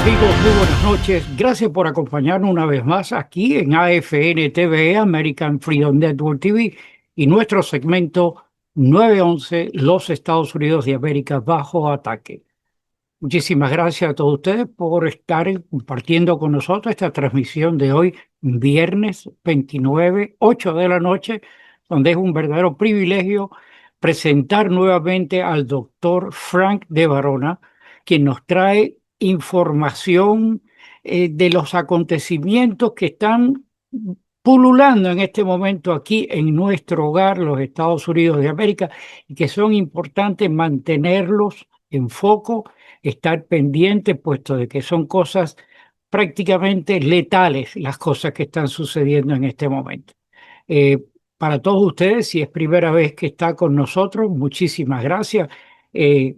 Amigos, muy buenas noches. Gracias por acompañarnos una vez más aquí en AFN TV, American Freedom Network TV, y nuestro segmento 911, Los Estados Unidos de América bajo ataque. Muchísimas gracias a todos ustedes por estar compartiendo con nosotros esta transmisión de hoy, viernes 29, 8 de la noche, donde es un verdadero privilegio presentar nuevamente al doctor Frank de Varona, quien nos trae información de los acontecimientos que están pululando en este momento aquí en nuestro hogar, los Estados Unidos de América, y que son importantes mantenerlos en foco, estar pendiente, puesto de que son cosas prácticamente letales las cosas que están sucediendo en este momento. Eh, para todos ustedes, si es primera vez que está con nosotros, muchísimas gracias. Eh,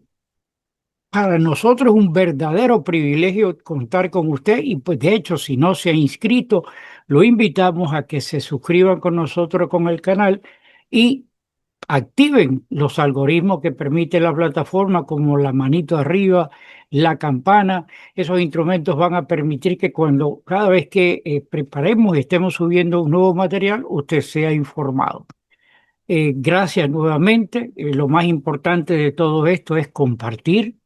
para nosotros es un verdadero privilegio contar con usted y pues de hecho si no se ha inscrito, lo invitamos a que se suscriban con nosotros con el canal y activen los algoritmos que permite la plataforma como la manito arriba, la campana. Esos instrumentos van a permitir que cuando cada vez que preparemos y estemos subiendo un nuevo material, usted sea informado. Gracias nuevamente. Lo más importante de todo esto es compartir.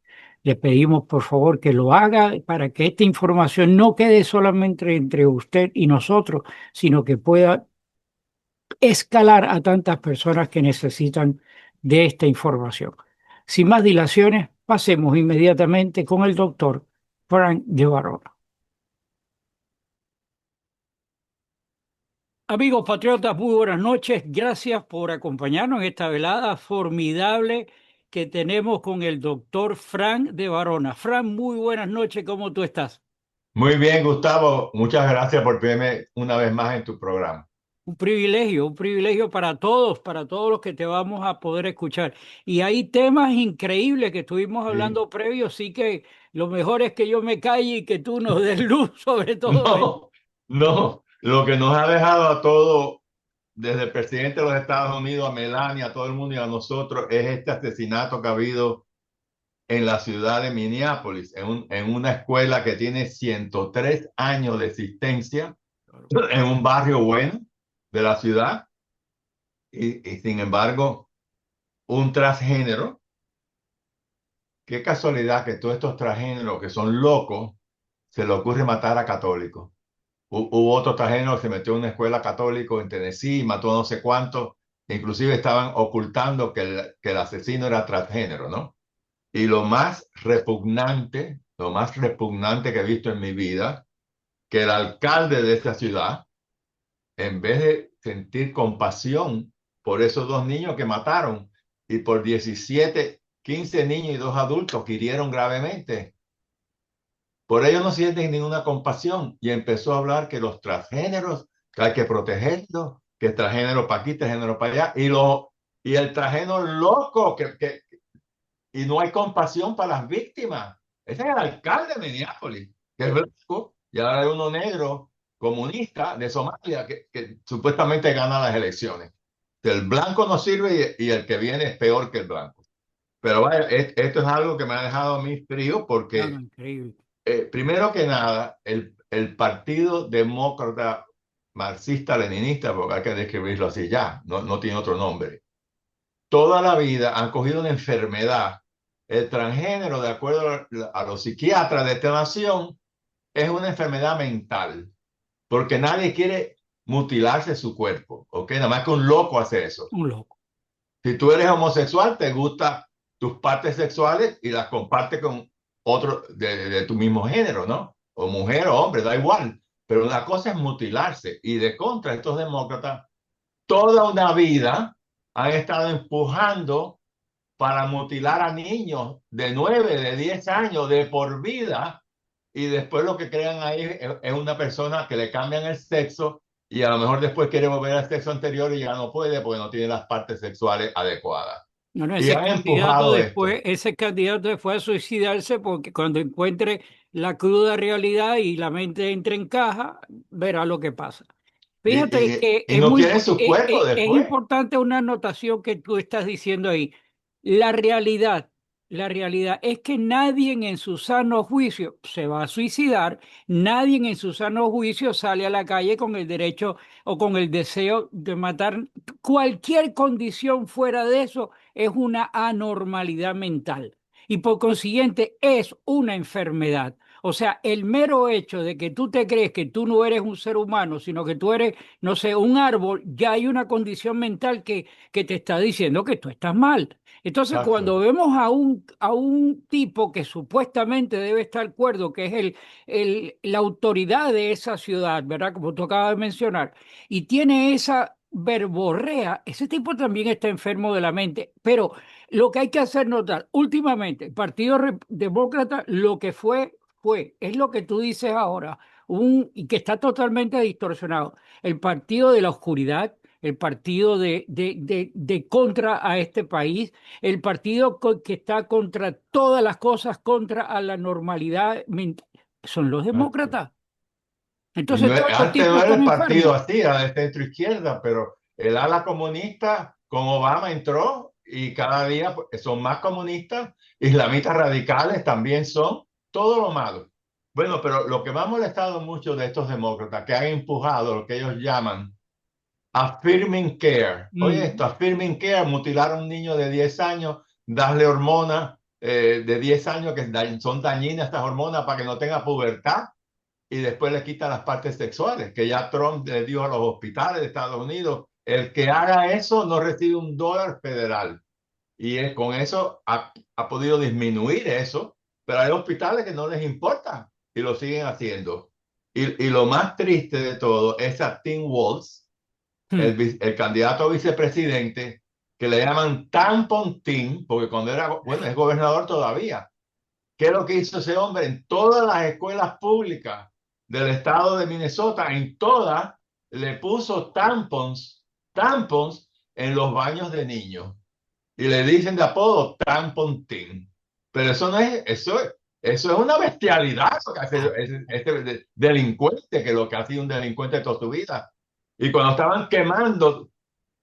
Le pedimos por favor que lo haga para que esta información no quede solamente entre usted y nosotros, sino que pueda escalar a tantas personas que necesitan de esta información. Sin más dilaciones, pasemos inmediatamente con el doctor Frank de Varona. Amigos patriotas, muy buenas noches. Gracias por acompañarnos en esta velada formidable que tenemos con el doctor Frank de Varona. Frank, muy buenas noches. ¿Cómo tú estás? Muy bien, Gustavo. Muchas gracias por tenerme una vez más en tu programa. Un privilegio para todos los que te vamos a poder escuchar. Y hay temas increíbles que estuvimos Sí. hablando previo, así que lo mejor es que yo me calle y que tú nos des luz sobre todo esto. No, no. Lo que nos ha dejado a todos, desde el presidente de los Estados Unidos, a Melania, a todo el mundo y a nosotros, es este asesinato que ha habido en la ciudad de Minneapolis, en una escuela que tiene 103 años de existencia, en un barrio bueno de la ciudad, y sin embargo, un transgénero. Qué casualidad que todos estos transgéneros que son locos se le ocurre matar a católicos. Hubo otro transgénero que se metió en una escuela católica en Tennessee y mató a no sé cuántos. Inclusive estaban ocultando que el asesino era transgénero, ¿no? Y lo más repugnante que he visto en mi vida, que el alcalde de esta ciudad, en vez de sentir compasión por esos dos niños que mataron y por 17, 15 niños y dos adultos que hirieron gravemente, por ello no sienten ninguna compasión y empezó a hablar que los transgéneros, que hay que protegerlos, que transgénero para aquí, transgénero para allá, y el transgénero loco, y no hay compasión para las víctimas. Ese es el alcalde de Minneapolis, que es blanco, y ahora hay uno negro, comunista de Somalia, que supuestamente gana las elecciones. El blanco no sirve y el que viene es peor que el blanco. Pero vaya, esto es algo que me ha dejado a mí frío No, no, porque increíble. primero que nada, el Partido Demócrata Marxista-Leninista, porque hay que describirlo así ya, no tiene otro nombre, toda la vida han cogido una enfermedad. El transgénero, de acuerdo a los psiquiatras de esta nación, es una enfermedad mental, porque nadie quiere mutilarse su cuerpo, ¿ok? Nada más que un loco hace eso. Un loco. Si tú eres homosexual, te gustan tus partes sexuales y las compartes con otro de tu mismo género, ¿no? O mujer o hombre, da igual. Pero una cosa es mutilarse. Y de contra, estos demócratas, toda una vida han estado empujando para mutilar a niños de 9 de 10 años, de por vida. Y después lo que crean ahí es una persona que le cambian el sexo y a lo mejor después quiere volver al sexo anterior y ya no puede porque no tiene las partes sexuales adecuadas. Bueno, Y han empujado esto. ese candidato después a suicidarse porque cuando encuentre la cruda realidad y la mente entre en caja, verá lo que pasa. Fíjate que Y no quieren su cuerpo es después. importante una anotación que tú estás diciendo ahí. La realidad. La realidad es que nadie en su sano juicio se va a suicidar, nadie en su sano juicio sale a la calle con el derecho o con el deseo de matar. Cualquier condición fuera de eso es una anormalidad mental y por consiguiente es una enfermedad. O sea, el mero hecho de que tú te crees que tú no eres un ser humano, sino que tú eres, no sé, un árbol, ya hay una condición mental que te está diciendo que tú estás mal. Entonces, Exacto. cuando vemos a un tipo que supuestamente debe estar cuerdo, que es la autoridad de esa ciudad, ¿verdad? Como tú acabas de mencionar, y tiene esa verborrea, ese tipo también está enfermo de la mente. Pero lo que hay que hacer notar, últimamente, el Partido Demócrata, lo que es lo que tú dices ahora, y que está totalmente distorsionado. El partido de la oscuridad, el partido de contra a este país, el partido que está contra todas las cosas, contra a la normalidad, son los Exacto. demócratas. Y Entonces todos estos antes no tipos era están el partido enfermos. así, era de centro izquierda, pero el ala comunista con Obama entró y cada día pues, son más comunistas, islamistas radicales también son, todo lo malo. Bueno, pero lo que me ha molestado mucho de estos demócratas que han empujado lo que ellos llaman affirming care. Oye, esto, Mm. affirming care, mutilar a un niño de 10 años, darle hormonas de 10 años que son dañinas estas hormonas para que no tenga pubertad y después le quitan las partes sexuales, que ya Trump le dijo a los hospitales de Estados Unidos, el que haga eso no recibe $1 federal. Y con eso ha podido disminuir eso, pero hay hospitales que no les importa y lo siguen haciendo. Y lo más triste de todo es a Tim Walz, Mm. el candidato a vicepresidente, que le llaman Tampon Tim, porque cuando era, bueno, es gobernador todavía. ¿Qué es lo que hizo ese hombre? En todas las escuelas públicas del estado de Minnesota, en todas, le puso tampons en los baños de niños. Y le dicen de apodo Tampon Teen. Pero eso no es, eso es una bestialidad, lo que hace Ah, este delincuente, que lo que ha sido un delincuente toda su vida. Y cuando estaban quemando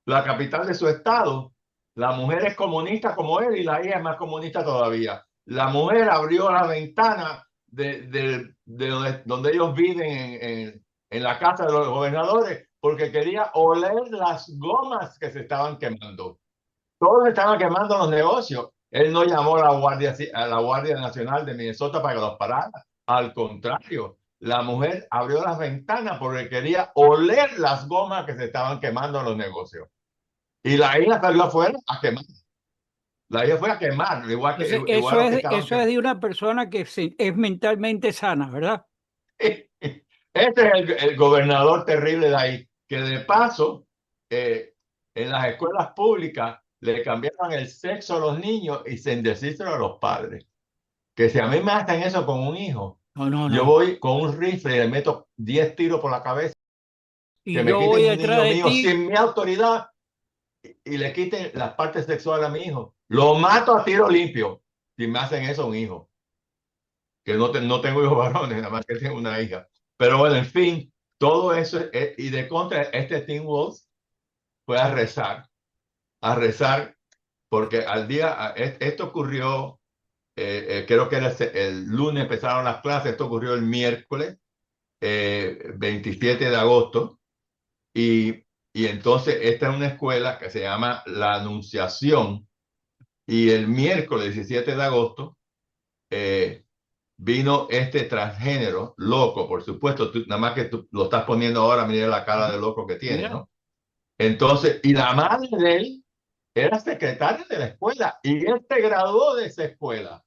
la capital de su estado, la mujer es comunista como él y la hija es más comunista todavía. La mujer abrió la ventana de donde ellos viven en la casa de los gobernadores porque quería oler las gomas que se estaban quemando. Todos estaban quemando los negocios. Él no llamó a la Guardia Nacional de Minnesota para que los parara. Al contrario, la mujer abrió las ventanas porque quería oler las gomas que se estaban quemando en los negocios. Y la hija salió afuera a quemar. La hija fue a quemar, entonces, igual los que estaban eso es quemando. de una persona que es mentalmente sana, ¿verdad? Este es el gobernador terrible de ahí, que de paso, eh, en las escuelas públicas le cambiaron el sexo a los niños y sin decírselo a los padres. Que si a mí me hacen eso con un hijo, No, no, yo no. voy con un rifle y le meto 10 tiros por la cabeza, que Y me yo voy quiten un detrás niño de mío ti. sin mi autoridad y le quiten las partes sexuales a mi hijo. Lo mato a tiro limpio si me hacen eso a un hijo. Que no tengo hijos varones, nada más que tengo una hija. Pero bueno, en fin, todo eso, y de contra, este Tim Wolf fue a rezar, porque esto ocurrió, creo que era el lunes empezaron las clases, esto ocurrió el miércoles 27 de agosto, y, y entonces esta es una escuela que se llama La Anunciación, y el miércoles 17 de agosto, eh, vino este transgénero, loco, por supuesto, nada más que tú lo estás poniendo ahora, mira la cara de loco que tiene, Mira, ¿no? Entonces, y la madre de él era secretaria de la escuela y él se graduó de esa escuela,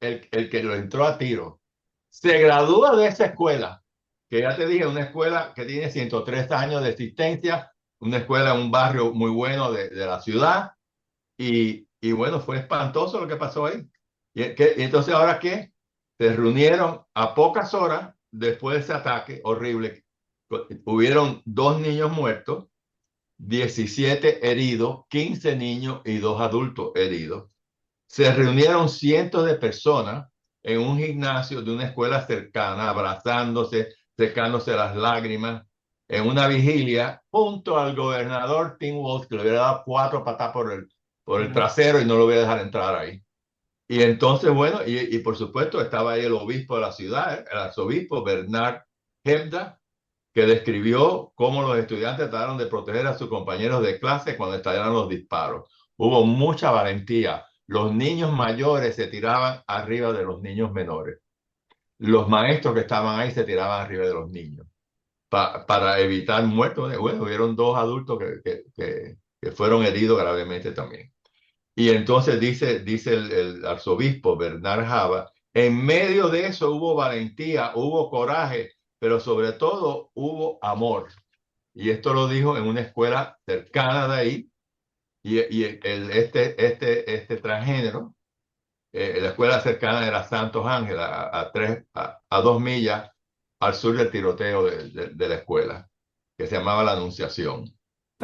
el que lo entró a tiro. Se gradúa de esa escuela, que ya te dije, una escuela que tiene 103 años de existencia, una escuela en un barrio muy bueno de la ciudad, y bueno, fue espantoso lo que pasó ahí. Y entonces, ¿ahora qué? Se reunieron a pocas horas después de ese ataque horrible. Hubieron 2 niños muertos, 17 heridos, 15 niños y 2 adultos heridos. Se reunieron cientos de personas en un gimnasio de una escuela cercana, abrazándose, secándose las lágrimas, en una vigilia, junto al gobernador Tim Walz, que le hubiera dado 4 patas por el mira. trasero y no lo voy a dejar entrar ahí. Y entonces, bueno, y por supuesto estaba ahí el obispo de la ciudad, el arzobispo Bernard Hebda, que describió cómo los estudiantes trataron de proteger a sus compañeros de clase cuando estallaron los disparos. Hubo mucha valentía. Los niños mayores se tiraban arriba de los niños menores. Los maestros que estaban ahí se tiraban arriba de los niños para evitar muertos. Bueno, hubieron dos adultos que fueron heridos gravemente también. Y entonces dice el arzobispo Bernard Java, en medio de eso hubo valentía, hubo coraje, pero sobre todo hubo amor. Y esto lo dijo en una escuela cercana de ahí, este transgénero, la escuela cercana era Santos Ángel, a 2 millas al sur del tiroteo de la escuela, que se llamaba La Anunciación.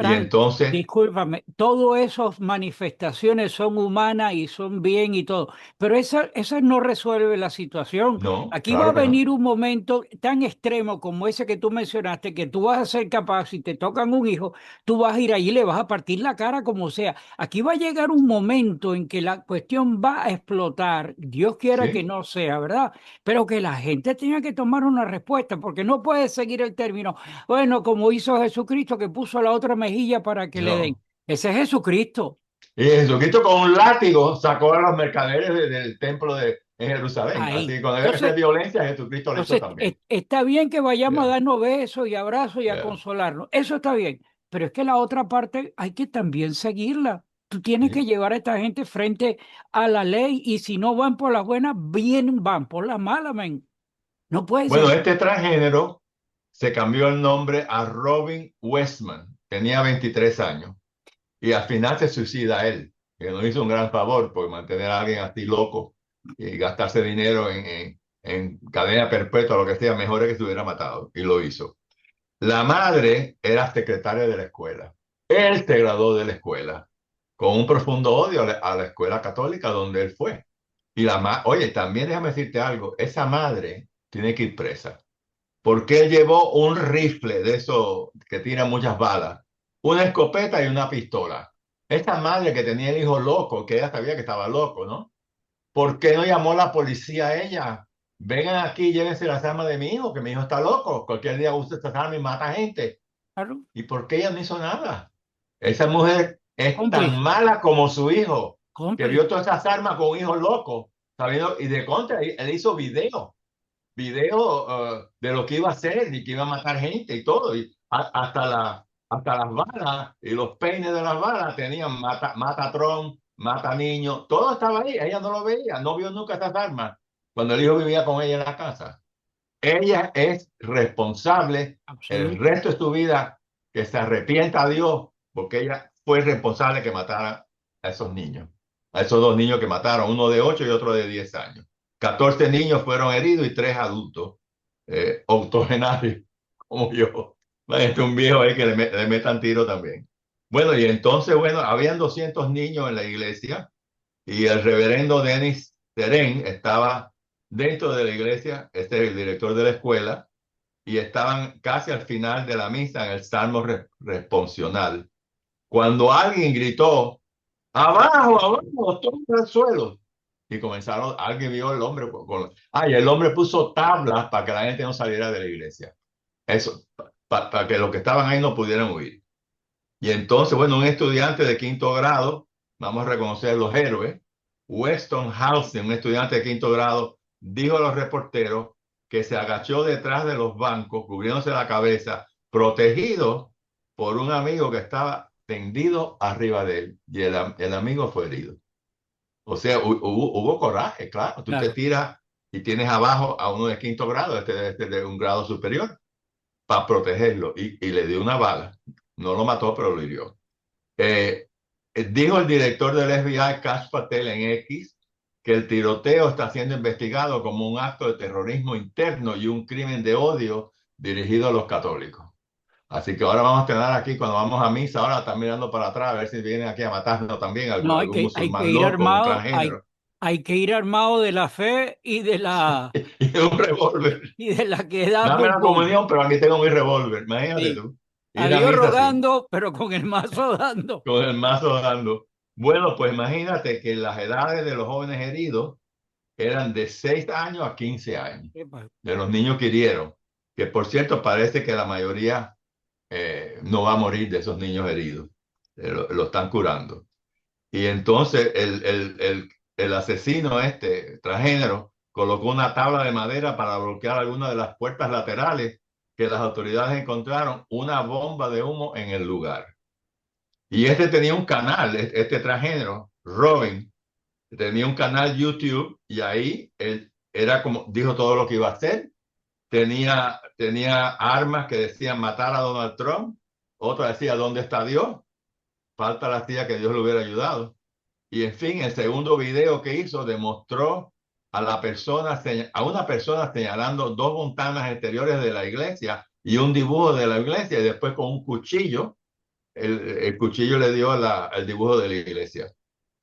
Y Frank, entonces, discúlpame, todas esas manifestaciones son humanas y son bien y todo, pero esa no resuelve la situación. no, Aquí va a claro que no. venir un momento tan extremo como ese que tú mencionaste, que tú vas a ser capaz, si te tocan un hijo, tú vas a ir allí y le vas a partir la cara como sea. Aquí va a llegar un momento en que la cuestión va a explotar, Dios quiera que Sí, no sea, ¿verdad? Pero que la gente tenga que tomar una respuesta, porque no puede seguir el término. Bueno, como hizo Jesucristo que puso la otra mejilla para que le den. no. Ese es Jesucristo. Y Jesucristo con un látigo sacó a los mercaderes del templo en Jerusalén. Así Ahí. que cuando debe ser Entonces, violencia, Jesucristo lo hizo entonces también. está bien que vayamos a Yeah, darnos besos y abrazos y a yeah. consolarnos. Eso está bien. Pero es que la otra parte hay que también seguirla. Tú tienes que Sí. llevar a esta gente frente a la ley y si no van por las buenas, bien van por las malas, men. No puede Bueno, ser. este transgénero se cambió el nombre a Robin Westman. Tenía 23 años y al final se suicida él, que nos hizo un gran favor por mantener a alguien así loco y gastarse dinero en cadena perpetua, lo que sea, mejor es que se hubiera matado y lo hizo. La madre era secretaria de la escuela. Él se graduó de la escuela con un profundo odio a la escuela católica donde él fue. Oye, también déjame decirte algo, esa madre tiene que ir presa, porque él llevó un rifle de eso que tira muchas balas, una escopeta y una pistola. Esa madre que tenía el hijo loco, que ella sabía que estaba loco, ¿no? ¿Por qué no llamó la policía a ella? Vengan aquí, llévense las armas de mi hijo, que mi hijo está loco. Cualquier día usa estas armas y mata gente. Claro, ¿Y por qué ella no hizo nada? Esa mujer es tan cómplice, mala como su hijo, que cómplice. vio todas esas armas con un hijo loco, sabiendo, y de contra, él hizo video de lo que iba a hacer y que iba a matar gente y todo. Y hasta las balas y los peines de las balas tenían mata a Trump, mata a niños, todo estaba ahí. Ella no lo veía, no vio nunca esas armas cuando el hijo vivía con ella en la casa. Ella es responsable el Absoluto. resto de su vida, que se arrepienta a Dios, porque ella fue responsable que matara a esos niños, a esos dos niños que mataron, uno de 8 y otro de 10 años. 14 niños fueron heridos y 3 adultos, octogenarios, como yo. Imagínate un viejo ahí que le metan tiro también. Bueno, y entonces, bueno, habían 200 niños en la iglesia y el reverendo Dennis Terén estaba dentro de la iglesia, este es el director de la escuela, y estaban casi al final de la misa en el salmo responsional. Cuando alguien gritó, abajo, abajo, todo el suelo. Y comenzaron, alguien vio al hombre y el hombre puso tablas para que la gente no saliera de la iglesia. Eso, para que los que estaban ahí no pudieran huir. Y entonces, bueno, un estudiante de quinto grado, vamos a reconocer los héroes, Weston Houston, un estudiante de quinto grado, dijo a los reporteros que se agachó detrás de los bancos, cubriéndose la cabeza, protegido por un amigo que estaba tendido arriba de él, y el amigo fue herido. O sea, hubo coraje, claro. Tú te Claro. tiras y tienes abajo a uno de quinto grado, este de un grado superior, para protegerlo, y le dio una bala. No lo mató, pero lo hirió. Eh, Dijo el director del FBI, Kash Patel, en X, que el tiroteo está siendo investigado como un acto de terrorismo interno y un crimen de odio dirigido a los católicos. Así que ahora vamos a tener aquí, cuando vamos a misa, ahora están mirando para atrás a ver si vienen aquí a matarnos también No, algún hay que musulmán ir loco, un armado, transgénero, hay que ir armado de la fe y un revólver. y de la que da Dame pum la pum. comunión, pero aquí tengo mi revólver. Imagínate Sí. tú. A Ir a Dios misa así, rogando, pero con el mazo dando. con el mazo dando. Bueno, pues imagínate que las edades de los jóvenes heridos eran de 6 años a 15 años, Epa. de los niños que hirieron, que por cierto parece que la mayoría no va a morir de esos niños heridos, lo están curando. Y entonces el asesino este, transgénero, colocó una tabla de madera para bloquear alguna de las puertas laterales que las autoridades encontraron una bomba de humo en el lugar. Y este tenía un canal, este transgénero, Robin, tenía un canal YouTube y ahí él era como, dijo todo lo que iba a hacer. Tenía armas que decían matar a Donald Trump, otra decía ¿dónde está Dios? Falta la tía que Dios le hubiera ayudado. Y en fin, el segundo video que hizo demostró a una persona señalando dos ventanas exteriores de la iglesia y un dibujo de la iglesia y después con un cuchillo, el cuchillo le dio el dibujo de la iglesia.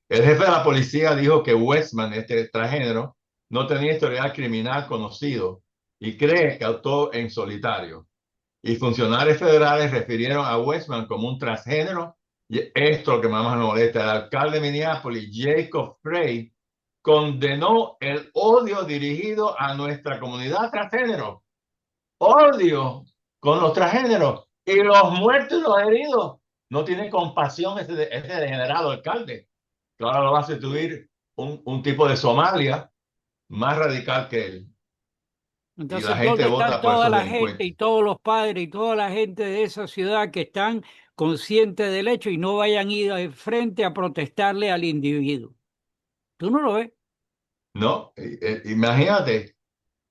El jefe de la policía dijo que Westman, este transgénero, no tenía historial criminal conocido y cree que actuó en solitario. Y funcionarios federales refirieron a Westman como un transgénero. Y esto es lo que más me molesta. El alcalde de Minneapolis, Jacob Frey, condenó el odio dirigido a nuestra comunidad transgénero. Odio con los transgéneros. Y los muertos y los heridos. No tiene compasión ese degenerado alcalde. Que ahora lo va a sustituir un tipo de Somalia más radical que él. Y la Entonces, gente ¿dónde están vota por toda esos la gente y delincuentes. todos los padres y toda la gente de esa ciudad que están conscientes del hecho y no vayan a ir de frente a protestarle al individuo? ¿Tú no lo ves? ¿No? Imagínate,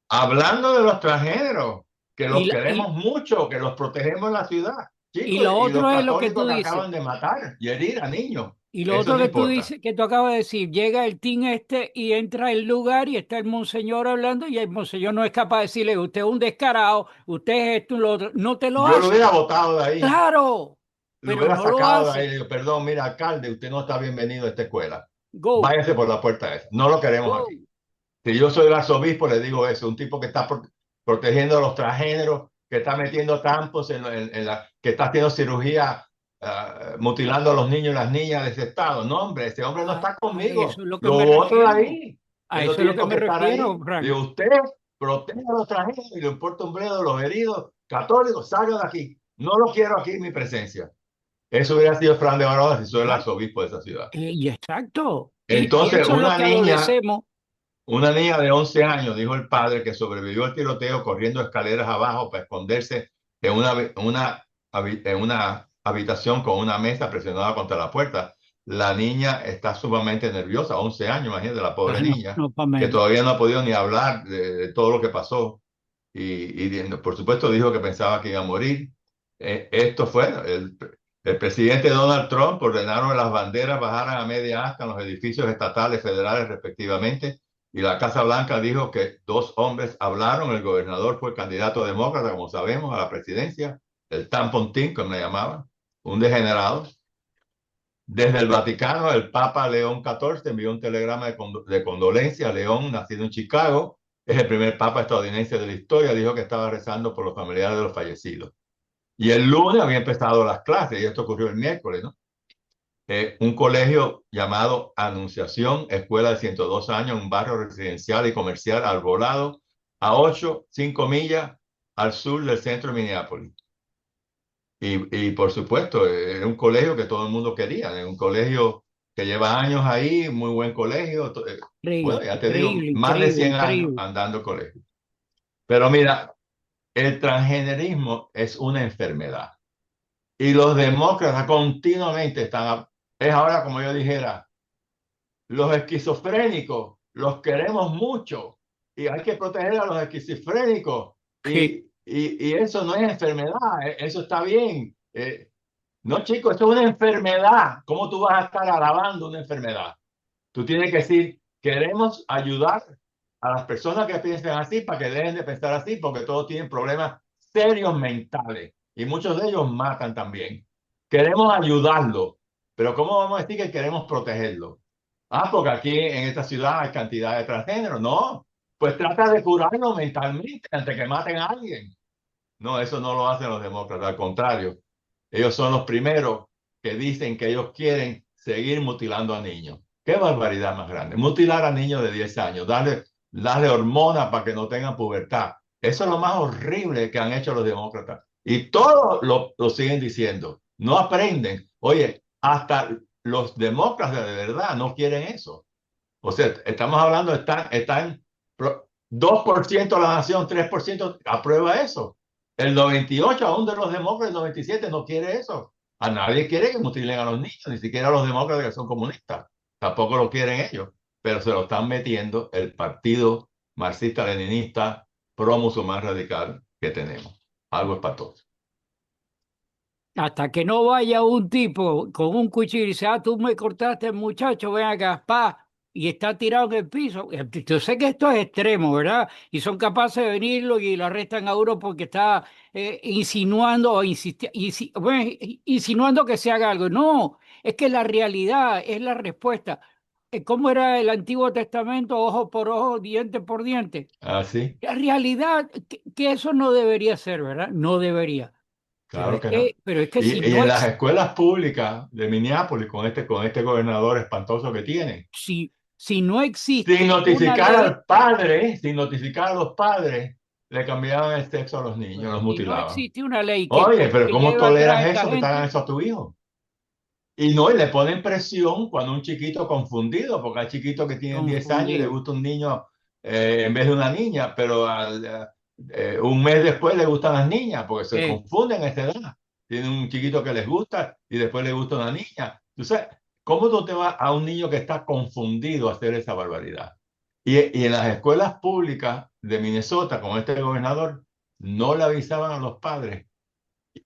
hablando de los transgéneros, que Y, los la- y, queremos mucho, que los protegemos en la ciudad, y chicos, lo y los otro es lo que católicos tú que dices. acaban de matar y herir a niños, Y lo eso otro no que tú importa. dices, que tú acabas de decir, llega el team este y entra al lugar y está el monseñor hablando y el monseñor no es capaz de decirle, usted es un descarado, usted es esto y lo otro. No te lo Yo lo hubiera hace. votado de ahí, Claro, lo pero hubiera no lo sacado de ahí, hace. le digo, perdón, mira, alcalde, usted no está bienvenido a esta escuela, Go, váyase por la puerta esa, no lo queremos go. aquí. Si yo soy el arzobispo, le digo eso, un tipo que está protegiendo a los transgéneros, que está metiendo tampos que está haciendo cirugía, mutilando a los niños y las niñas de ese estado. No, hombre, ese hombre no está A eso conmigo. es lo que Lo me voto de refiero. ahí. A Él no eso es lo tiene que por me qué estar refiero, ahí. Frank. Digo, usted protege a los transgéneros y le importa un bledo los heridos católicos, salgan de aquí. No lo quiero aquí en mi presencia. Eso hubiera sido Fran de Barona si soy el Ya, arzobispo de esa ciudad. y exacto. Y Entonces, eso es lo que adolecemos. una niña de 11 años, dijo el padre, que sobrevivió al tiroteo corriendo escaleras abajo para esconderse en una habitación con una mesa presionada contra la puerta. La niña está sumamente nerviosa, 11 años, imagínate, la pobre Ah, no, niña, no para que menos. todavía no ha podido ni hablar de todo lo que pasó. Por supuesto dijo que pensaba que iba a morir. Esto fue, el presidente Donald Trump ordenaron que las banderas bajaran a media asta en los edificios estatales, federales respectivamente, y la Casa Blanca dijo que dos hombres hablaron. El gobernador fue candidato demócrata, como sabemos, a la presidencia, el tampon Tim, como le llamaban, un degenerado. Desde el Vaticano, el Papa León XIV envió un telegrama de condolencia a León, nacido en Chicago. Es el primer papa estadounidense de la historia. Dijo que estaba rezando por los familiares de los fallecidos. Y el lunes había empezado las clases, y esto ocurrió el miércoles, ¿no? Un colegio llamado Anunciación, escuela de 102 años, un barrio residencial y comercial arbolado, a 5 millas al sur del centro de Minneapolis. Por supuesto, era un colegio que todo el mundo quería, era un colegio que lleva años ahí, muy buen colegio. Bueno, Increíble, ya te digo, increíble, más de increíble, 100 años increíble. andando colegio. Pero mira, el transgenerismo es una enfermedad y los demócratas continuamente es ahora como yo dijera, los esquizofrénicos los queremos mucho y hay que proteger a los esquizofrénicos Sí, y eso no es enfermedad, eso está bien. No, chicos, esto es una enfermedad. ¿Cómo tú vas a estar alabando una enfermedad? Tú tienes que decir, queremos ayudar a las personas que piensan así para que dejen de pensar así, porque todos tienen problemas serios mentales y muchos de ellos matan también. Queremos ayudarlo, pero ¿cómo vamos a decir que queremos protegerlo? Ah, porque aquí en esta ciudad hay cantidad de transgéneros. No, pues trata de curarlo mentalmente antes que maten a alguien. No, eso no lo hacen los demócratas, al contrario. Ellos son los primeros que dicen que ellos quieren seguir mutilando a niños. Qué barbaridad más grande. Mutilar a niños de 10 años, darle hormonas para que no tengan pubertad. Eso es lo más horrible que han hecho los demócratas. Y todos lo siguen diciendo. No aprenden. Oye, hasta los demócratas de verdad no quieren eso. O sea, estamos hablando, están 2% de la nación, 3% aprueba eso. El 98, aún de los demócratas, el 97 no quiere eso. A nadie quiere que mutilen a los niños, ni siquiera a los demócratas que son comunistas. Tampoco lo quieren ellos, pero se lo están metiendo el partido marxista-leninista pro-musulmán radical que tenemos. Algo espantoso. Hasta que no vaya un tipo con un cuchillo y dice, ah, tú me cortaste, muchacho, ven acá, pa, y está tirado en el piso. Yo sé que esto es extremo, ¿verdad? Y son capaces de venirlo y lo arrestan a uno porque está insinuando o bueno, insinuando que se haga algo. No, es que la realidad es la respuesta. ¿Cómo era el Antiguo Testamento? Ojo por ojo, diente por diente. ¿Ah, sí? La realidad, que eso no debería ser, ¿verdad? No debería. Claro que no. Pero es que si Y no, en las escuelas públicas de Minneapolis, con este gobernador espantoso que tiene, si no sin existe una notificar ley, al padre, sin notificar a los padres, le cambiaban el sexo a los niños, bueno, los si no mutilaban. existe una ley Oye, pero que ¿cómo lleve atrás toleras a esta eso, que te hagan gente, eso a tu hijo? Y no, y le ponen presión cuando un chiquito confundido, porque hay chiquitos que tienen 10 años y le confundido. gusta un niño en vez de una niña, pero un mes después le gustan las niñas, porque se Eh, confunden a esta edad. Tienen un chiquito que les gusta y después le gusta una niña. Entonces, ¿cómo tú te vas a un niño que está confundido a hacer esa barbaridad? Y en las escuelas públicas de Minnesota, con este gobernador, no le avisaban a los padres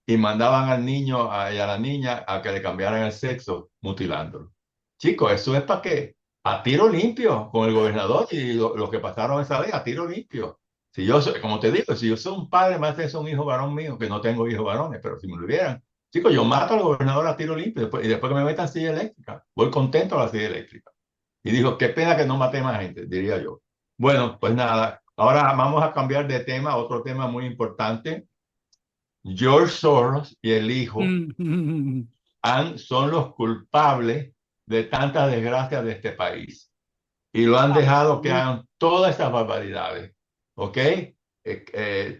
y mandaban al niño y a la niña a que le cambiaran el sexo mutilándolo. Chicos, eso es para que a tiro limpio con el gobernador y lo que pasaron esa vez, a tiro limpio. Si yo soy, como te digo, si yo soy un padre, más de un hijo varón mío, que no tengo hijos varones, pero si me lo hubieran, chicos, yo mato al gobernador a tiro limpio y después que me metan silla eléctrica, voy contento a la silla eléctrica. Y dijo, qué pena que no maté más gente, diría yo. Bueno, pues nada, ahora vamos a cambiar de tema, otro tema muy importante. George Soros y el hijo son los culpables de tantas desgracias de este país y lo han dejado que hagan todas esas barbaridades, ¿ok?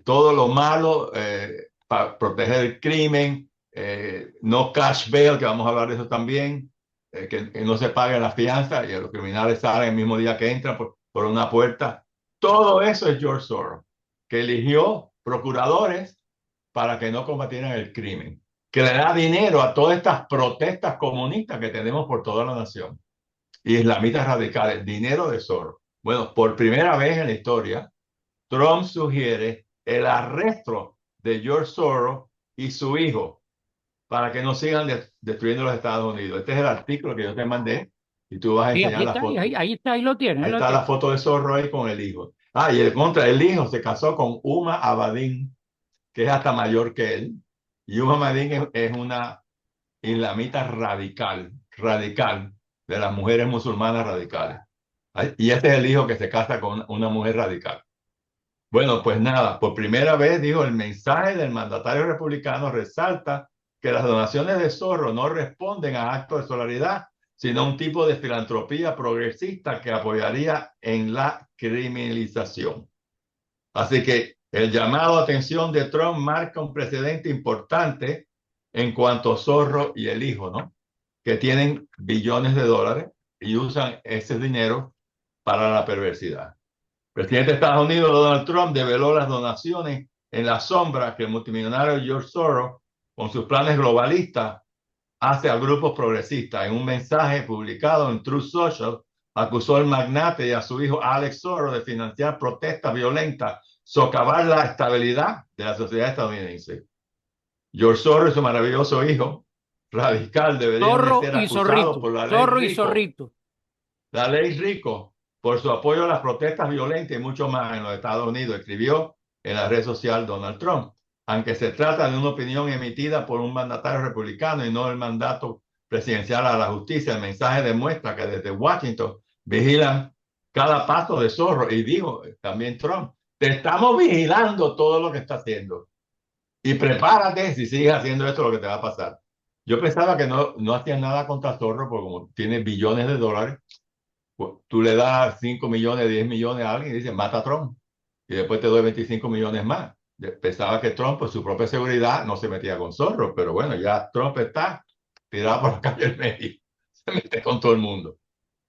Todo lo malo para proteger el crimen, no cash bail, que vamos a hablar de eso también, que no se pague la fianza y los criminales salen el mismo día que entran por una puerta. Todo eso es George Soros, que eligió procuradores para que no combatieran el crimen, que le da dinero a todas estas protestas comunistas que tenemos por toda la nación. Islamistas radicales, dinero de Soros. Bueno, por primera vez en la historia, Trump sugiere el arresto de George Soros y su hijo para que no sigan destruyendo los Estados Unidos. Este es el artículo que yo te mandé y tú vas a sí, aquí enseñar la está, foto. ahí está, ahí lo tiene, ahí Ahí lo está la tiene. foto de Soros ahí con el hijo. Ah, y el hijo se casó con Uma Abedin, que es hasta mayor que él. Y Uma Abedin es una islamita radical, radical, de las mujeres musulmanas radicales. Y este es el hijo que se casa con una mujer radical. Bueno, pues nada, por primera vez, dijo, el mensaje del mandatario republicano resalta que las donaciones de Soros no responden a actos de solidaridad, sino a un tipo de filantropía progresista que apoyaría en la criminalización. Así que el llamado a atención de Trump marca un precedente importante en cuanto a Zorro y el hijo, ¿no? Que tienen billones de dólares y usan ese dinero para la perversidad. El presidente de Estados Unidos, Donald Trump, develó las donaciones en la sombra que el multimillonario George Soros, con sus planes globalistas, hace a grupos progresistas. En un mensaje publicado en Truth Social, acusó al magnate y a su hijo Alex Soros de financiar protestas violentas, socavar la estabilidad de la sociedad estadounidense. George Soros y su maravilloso hijo radical deberían de Zorro ser y acusados zorrito, por la ley zorro y RICO, zorrito. la ley RICO, por su apoyo a las protestas violentas y mucho más en los Estados Unidos, escribió en la red social Donald Trump. Aunque se trata de una opinión emitida por un mandatario republicano y no el mandato presidencial a la justicia, el mensaje demuestra que desde Washington vigilan cada paso de Zorro. Y dijo también Trump, te estamos vigilando todo lo que está haciendo. Y prepárate si sigues haciendo esto, lo que te va a pasar. Yo pensaba que no hacían nada contra Zorro, porque como tiene billones de dólares, pues, tú le das 5 millones, 10 millones a alguien y dices, mata a Trump. Y después te doy 25 millones más. Pensaba que Trump, por su propia seguridad, no se metía con Zorro, pero bueno, ya Trump está tirado por la calle del medio. Se mete con todo el mundo.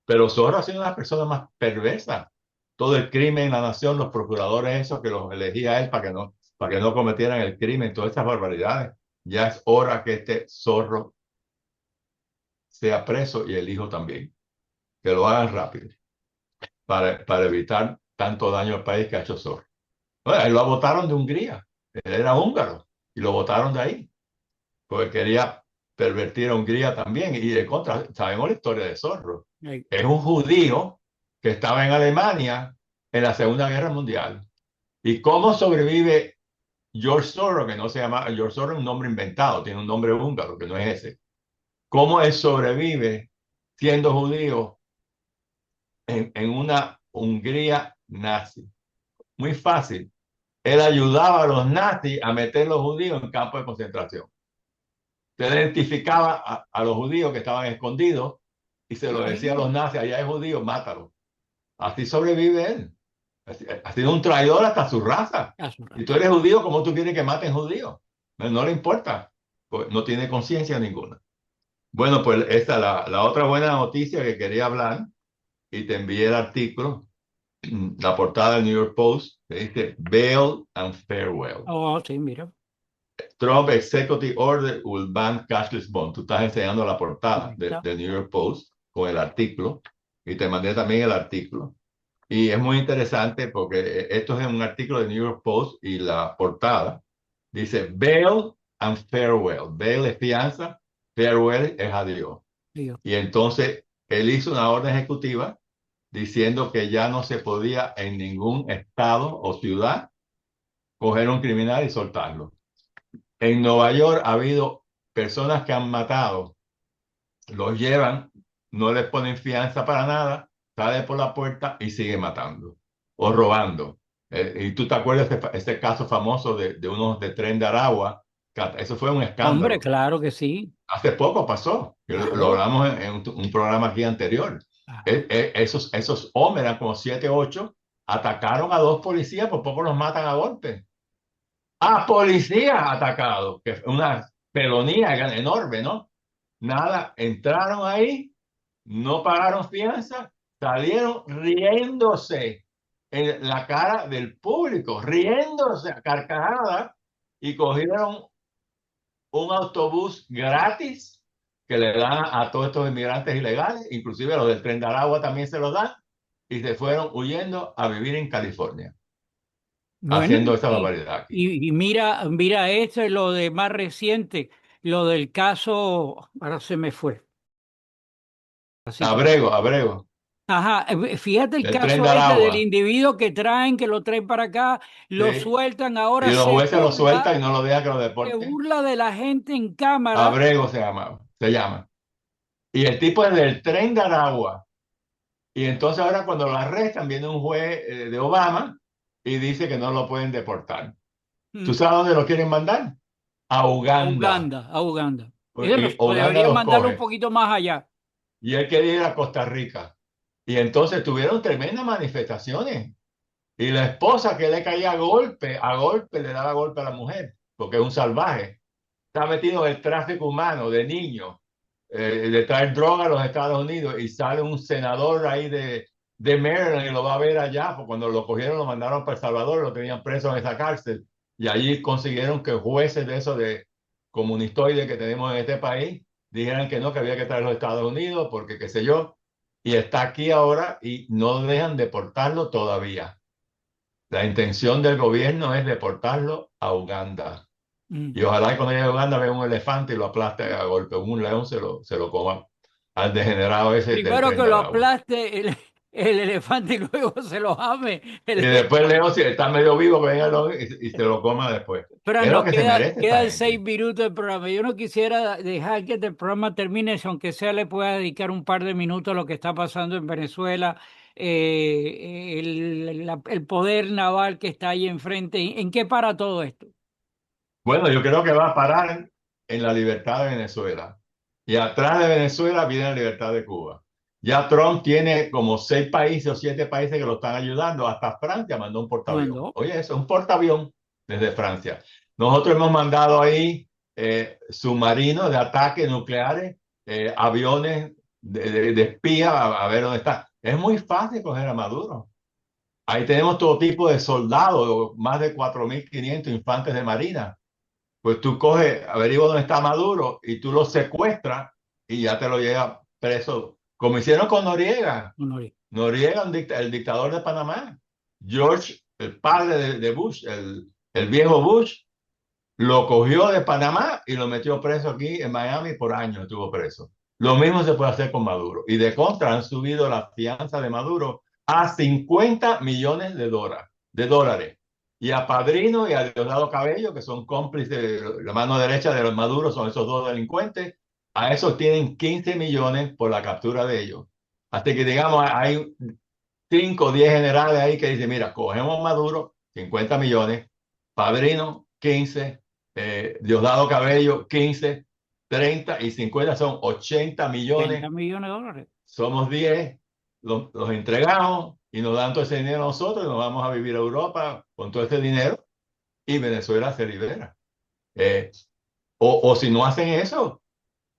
Pero Zorro ha sido una de las personas más perversas. Todo el crimen en la nación, los procuradores esos que los elegía a él para que no cometieran el crimen, todas esas barbaridades. Ya es hora que este Zorro sea preso y el hijo también. Que lo hagan rápido para evitar tanto daño al país que ha hecho Zorro. Bueno, ahí lo votaron de Hungría. Él era húngaro y lo votaron de ahí porque quería pervertir a Hungría también. Y de contra, sabemos la historia de Zorro. Eh, Es un judío que estaba en Alemania en la Segunda Guerra Mundial. ¿Y cómo sobrevive George Soros, que no se llama George Soros, es un nombre inventado, tiene un nombre húngaro, que no es ese? ¿Cómo él sobrevive siendo judío en una Hungría nazi? Muy fácil. Él ayudaba a los nazis a meter a los judíos en campos de concentración. Se identificaba a los judíos que estaban escondidos y se lo decía a los Imagínate. nazis, allá hay judíos, mátalos. Así sobrevive él. Ha sido un traidor hasta su raza. A su Si raza. tú eres judío, ¿cómo tú quieres que maten judíos? No le importa, pues no tiene conciencia ninguna. Bueno, pues esta es la otra buena noticia que quería hablar y te envié el artículo, la portada del New York Post, que dice Bail and Farewell. Oh, sí, mira. Trump Executive Order will ban cashless bond. Tú estás enseñando la portada Ahí está. del New York Post con el artículo y te mandé también el artículo. Y es muy interesante porque esto es un artículo del New York Post y la portada dice Bail and Farewell. Bail es fianza, farewell es adiós. Dios. Y entonces él hizo una orden ejecutiva diciendo que ya no se podía en ningún estado o ciudad coger un criminal y soltarlo. En Nueva York ha habido personas que han matado, los llevan, no les ponen fianza para nada, sale por la puerta y sigue matando o robando. Y tú te acuerdas de ese caso famoso de unos de Tren de Aragua, eso fue un Hombre, escándalo. claro que sí. Hace poco pasó, que lo Claro. hablamos en un programa aquí anterior. Ajá. Esos hombres, eran como 7, 8, atacaron a dos policías, por poco los matan a golpes. A policías atacados, que fue una pelonía enorme, ¿no? Nada, entraron ahí, no pagaron fianza, salieron riéndose en la cara del público, riéndose a carcajadas y cogieron un autobús gratis que le dan a todos estos inmigrantes ilegales, inclusive a los del Tren de Aragua también se los dan, y se fueron huyendo a vivir en California, Bueno, haciendo esa barbaridad aquí. y mira, mira esto es lo de más reciente, lo del caso, ahora se me fue. Así que, Abrego, Abrego, ajá, fíjate el el Tren caso de ese del Aragua. individuo que traen, que lo traen para acá, lo Sí. sueltan, Y ahora los jueces lo sueltan y no lo dejan que lo se deporten. burla de la gente en cámara. Abrego se llama. Y el tipo es del Tren de Aragua. Y entonces ahora cuando lo arrestan viene un juez de Obama y dice que no lo pueden deportar. ¿Tú Mm. sabes dónde lo quieren mandar? A A Uganda. Uganda, a Uganda. Porque O Uganda deberían los mandarlo un coge. poquito más allá. Y él quería ir a Costa Rica. Y entonces tuvieron tremendas manifestaciones. Y la esposa que le caía a golpe le daba golpe a la mujer, porque es un salvaje. Está metido en el tráfico humano de niños, de traer droga a los Estados Unidos y sale un senador ahí de Maryland y lo va a ver allá, porque cuando lo cogieron lo mandaron para El Salvador, lo tenían preso en esa cárcel y allí consiguieron que jueces de esos de comunistoides que tenemos en este país dijeran que no, que había que traerlo a los Estados Unidos porque qué sé yo, y está aquí ahora y no dejan deportarlo todavía. La intención del gobierno es deportarlo a Uganda. Mm. Y ojalá que cuando llegue a Uganda vea un elefante y lo aplaste a golpe. Un león se lo coma al degenerado ese del Primero Tren que de lo Aragua. aplaste el elefante y luego se lo ame. Y después el león, si está medio vivo, que venga el león y se lo coma después. Fran, Es lo que se merece esta quedan seis gente. minutos del programa. Yo no quisiera dejar que este programa termine, si aunque sea le pueda dedicar un par de minutos a lo que está pasando en Venezuela, el poder naval que está ahí enfrente. ¿En qué para todo esto? Bueno, yo creo que va a parar en la libertad de Venezuela. Y atrás de Venezuela viene la libertad de Cuba. Ya Trump tiene como 6 países o 7 países que lo están ayudando. Hasta Francia mandó un portaavión. Oye, eso es un portaavión desde Francia. Nosotros hemos mandado ahí submarinos de ataque nucleares, aviones de espía a ver dónde está. Es muy fácil coger a Maduro. Ahí tenemos todo tipo de soldados, más de 4.500 infantes de marina. Pues tú coges, averiguas dónde está Maduro y tú lo secuestras y ya te lo llevas preso, como hicieron con Noriega. Noriega, el dictador de Panamá. George, el padre de Bush, el viejo Bush, lo cogió de Panamá y lo metió preso aquí en Miami por años, estuvo preso. Lo mismo se puede hacer con Maduro. Y de contra han subido la fianza de Maduro a 50 millones de dólares. Y a Padrino y a Diosdado Cabello, que son cómplices, la mano derecha de los Maduros, son esos 2 delincuentes, a esos tienen 15 millones por la captura de ellos. Así que digamos, hay 5 o 10 generales ahí que dicen, mira, cogemos Maduro, 50 millones, Padrino, 15, Diosdado Cabello, 15, 30 y 50 son 80 millones. 80 millones de dólares. Somos 10, los entregamos y nos dan todo ese dinero a nosotros y nos vamos a vivir a Europa con todo ese dinero y Venezuela se libera. O si no hacen eso,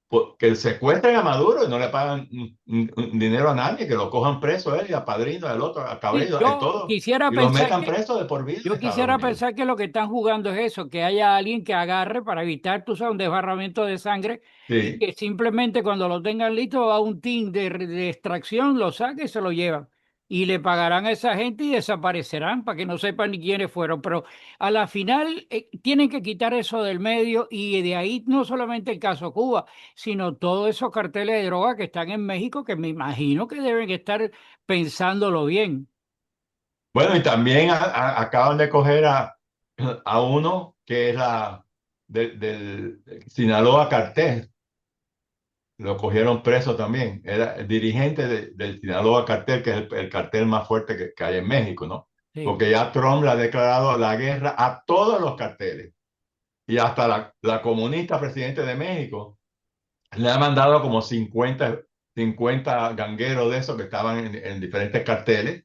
pues, que secuestren a Maduro y no le pagan dinero a nadie, que lo cojan preso a él y a Padrino, al otro, a Cabello, a todo, y los metan presos de por vida. Yo quisiera pensar que lo que están jugando es eso, que haya alguien que agarre para evitar, tú sabes, un desbarramiento de sangre, y que simplemente cuando lo tengan listo a un team de extracción, lo saque y se lo llevan. Y le pagarán a esa gente y desaparecerán para que no sepan ni quiénes fueron. Pero a la final tienen que quitar eso del medio y de ahí no solamente el caso Cuba, sino todos esos carteles de droga que están en México, que me imagino que deben estar pensándolo bien. Bueno, y también acaban de coger a uno que es del Sinaloa Cartel. Lo cogieron preso también. Era el dirigente del Sinaloa Cartel, que es el cartel más fuerte que hay en México, ¿no? Sí. Porque ya Trump le ha declarado la guerra a todos los carteles. Y hasta la comunista presidente de México le ha mandado como 50 gangueros de esos que estaban en diferentes carteles.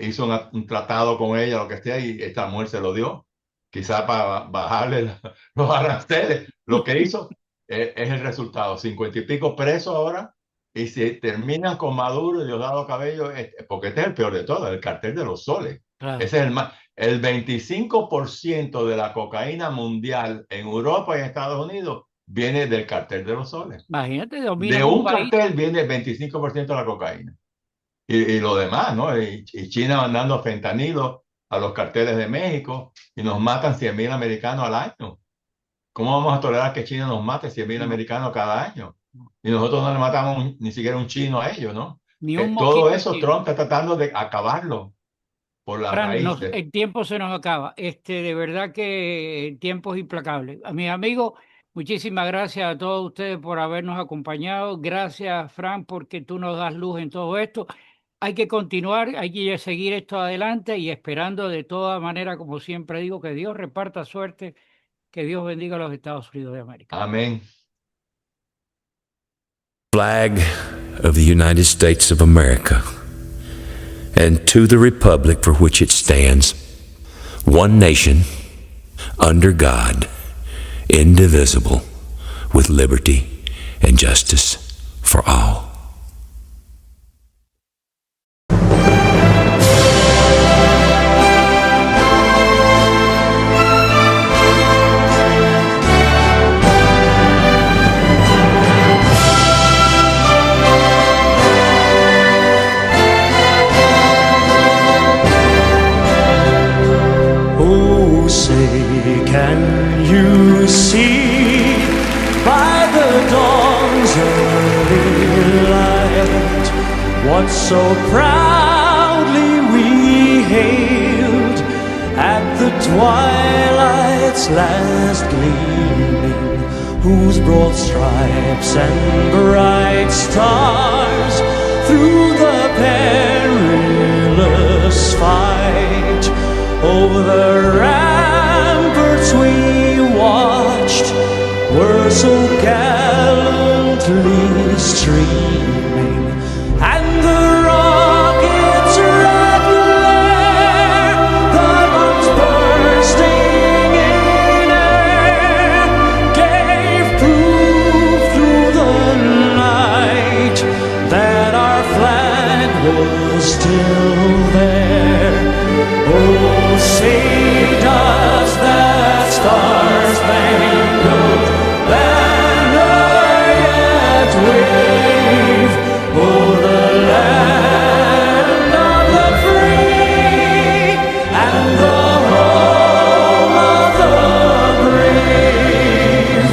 Hizo un tratado con ella, lo que sea, y esta mujer se lo dio, quizá para bajarle los aranceles. Lo que hizo es el resultado, 50 y pico presos ahora, y si terminan con Maduro y Diosdado Cabello, porque este es el peor de todo, el cartel de los soles. Claro. Ese es el 25% de la cocaína mundial en Europa y en Estados Unidos viene del cartel de los soles. Imagínate, de un cartel viene el 25% de la cocaína. Y lo demás, ¿no? Y China mandando fentanilo a los carteles de México y nos matan 100,000 americanos al año. ¿Cómo vamos a tolerar que China nos mate 100,000 americanos cada año? Y nosotros no le matamos ni siquiera un chino a ellos, ¿no? Todo eso Trump está tratando de acabarlo por la raíz. El tiempo se nos acaba. De verdad que el tiempo es implacable. A mis amigos, muchísimas gracias a todos ustedes por habernos acompañado. Gracias, Frank, porque tú nos das luz en todo esto. Hay que continuar, hay que seguir esto adelante y esperando de toda manera, como siempre digo, que Dios reparta suerte, que Dios bendiga a los Estados Unidos de América. Amén. Flag of the United States of America, and to the republic for which it stands, one nation, under God, indivisible, with liberty and justice for all. Can you see by the dawn's early light what so proudly we hailed at the twilight's last gleaming, whose broad stripes and bright stars through the perilous fight over the ramparts we watched were so gallantly streaming, and the rocket's red glare, the bombs bursting in air, gave proof through the night that our flag was still there. Oh, say does that star-spangled banner yet wave o'er the land of the free and the home of the brave?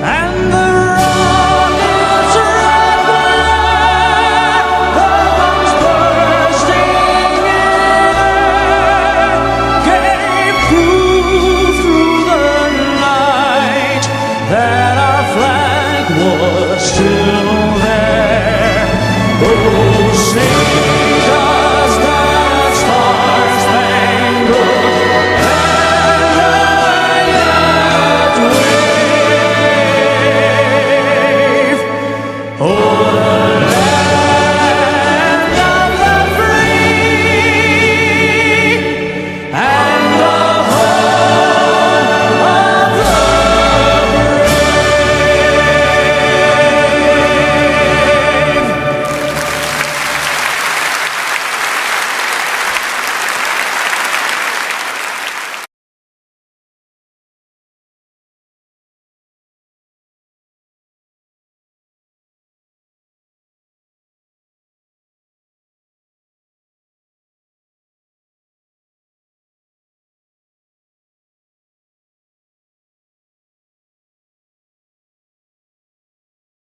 And the rocket's red glare, the bombs bursting in air, gave proof through the night that our flag was still